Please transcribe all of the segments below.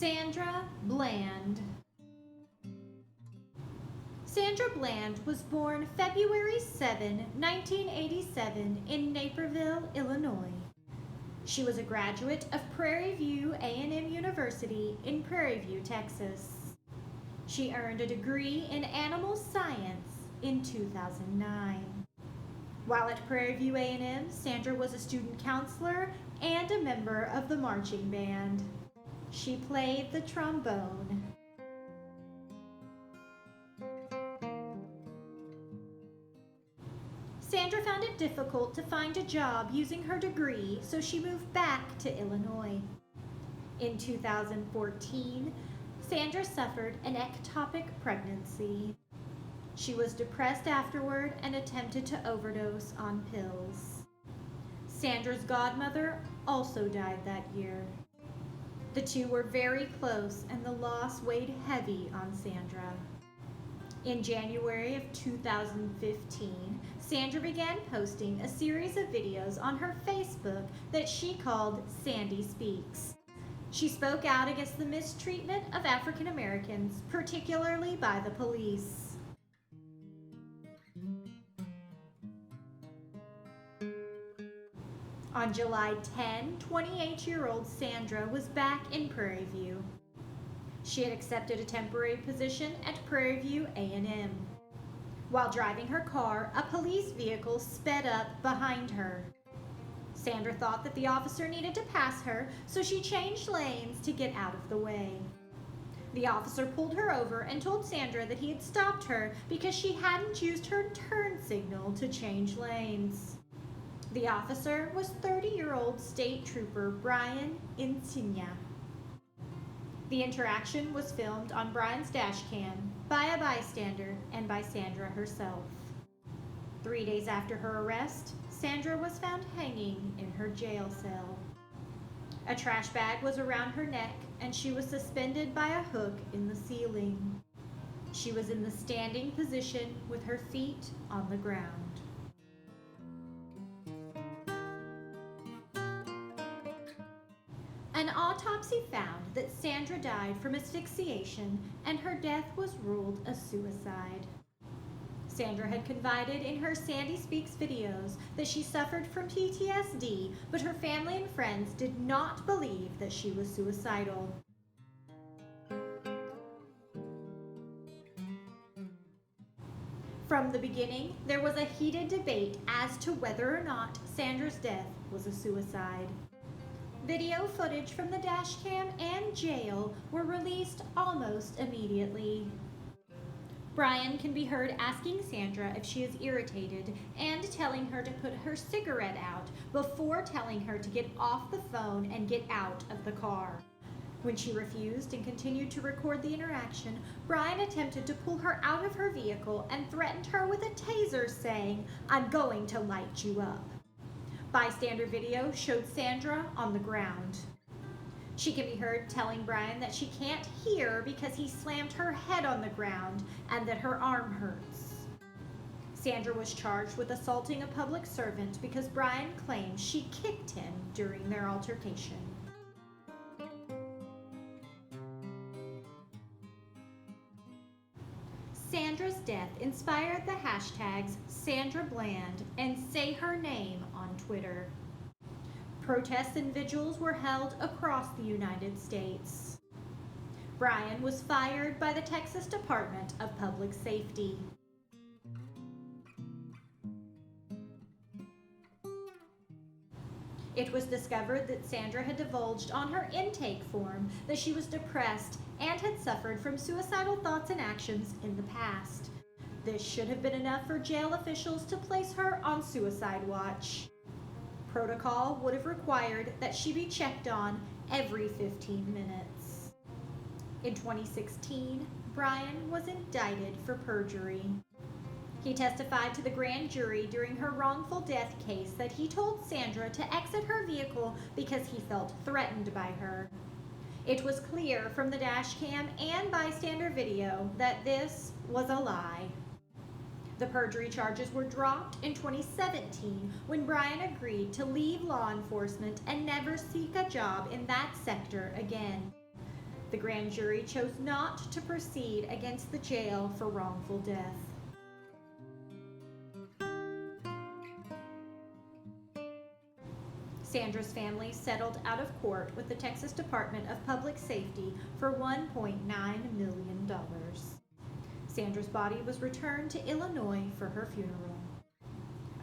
Sandra Bland. Sandra Bland was born February 7, 1987 in Naperville, Illinois. She was a graduate of Prairie View A&M University in Prairie View, Texas. She earned a degree in animal science in 2009. While at Prairie View A&M, Sandra was a student counselor and a member of the marching band. She played the trombone. Sandra found it difficult to find a job using her degree, so she moved back to Illinois. In 2014, Sandra suffered an ectopic pregnancy. She was depressed afterward and attempted to overdose on pills. Sandra's godmother also died that year. The two were very close, and the loss weighed heavy on Sandra. In January of 2015, Sandra began posting a series of videos on her Facebook that she called Sandy Speaks. She spoke out against the mistreatment of African Americans, particularly by the police. On July 10, 28-year-old Sandra was back in Prairie View. She had accepted a temporary position at Prairie View A&M. While driving her car, a police vehicle sped up behind her. Sandra thought that the officer needed to pass her, so she changed lanes to get out of the way. The officer pulled her over and told Sandra that he had stopped her because she hadn't used her turn signal to change lanes. The officer was 30-year-old State Trooper Brian Insignia. The interaction was filmed on Brian's dash cam by a bystander and by Sandra herself. 3 days after her arrest, Sandra was found hanging in her jail cell. A trash bag was around her neck, and she was suspended by a hook in the ceiling. She was in the standing position with her feet on the ground. An autopsy found that Sandra died from asphyxiation, and her death was ruled a suicide. Sandra had confided in her Sandy Speaks videos that she suffered from PTSD, but her family and friends did not believe that she was suicidal. From the beginning, there was a heated debate as to whether or not Sandra's death was a suicide. Video footage from the dash cam and jail were released almost immediately. Brian can be heard asking Sandra if she is irritated and telling her to put her cigarette out before telling her to get off the phone and get out of the car. When she refused and continued to record the interaction, Brian attempted to pull her out of her vehicle and threatened her with a taser, saying, "I'm going to light you up." Bystander video showed Sandra on the ground. She can be heard telling Brian that she can't hear because he slammed her head on the ground and that her arm hurts. Sandra was charged with assaulting a public servant because Brian claims she kicked him during their altercation. Sandra's death inspired the hashtags Sandra Bland and Say Her Name on Twitter. Protests and vigils were held across the United States. Brian was fired by the Texas Department of Public Safety. It was discovered that Sandra had divulged on her intake form that she was depressed and had suffered from suicidal thoughts and actions in the past. This should have been enough for jail officials to place her on suicide watch. Protocol would have required that she be checked on every 15 minutes. In 2016, Brian was indicted for perjury. He testified to the grand jury during her wrongful death case that he told Sandra to exit her vehicle because he felt threatened by her. It was clear from the dash cam and bystander video that this was a lie. The perjury charges were dropped in 2017 when Brian agreed to leave law enforcement and never seek a job in that sector again. The grand jury chose not to proceed against the jail for wrongful death. Sandra's family settled out of court with the Texas Department of Public Safety for $1.9 million. Sandra's body was returned to Illinois for her funeral.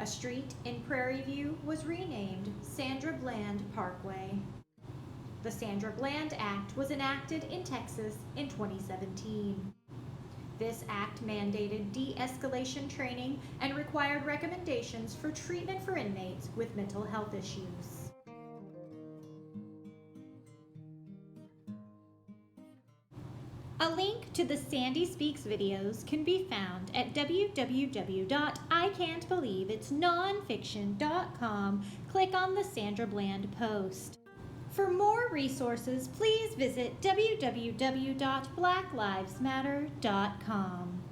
A street in Prairie View was renamed Sandra Bland Parkway. The Sandra Bland Act was enacted in Texas in 2017. This act mandated de-escalation training and required recommendations for treatment for inmates with mental health issues. A link to the Sandy Speaks videos can be found at www.ican'tbelieveitsnonfiction.com. Click on the Sandra Bland post. For more resources, please visit www.blacklivesmatter.com.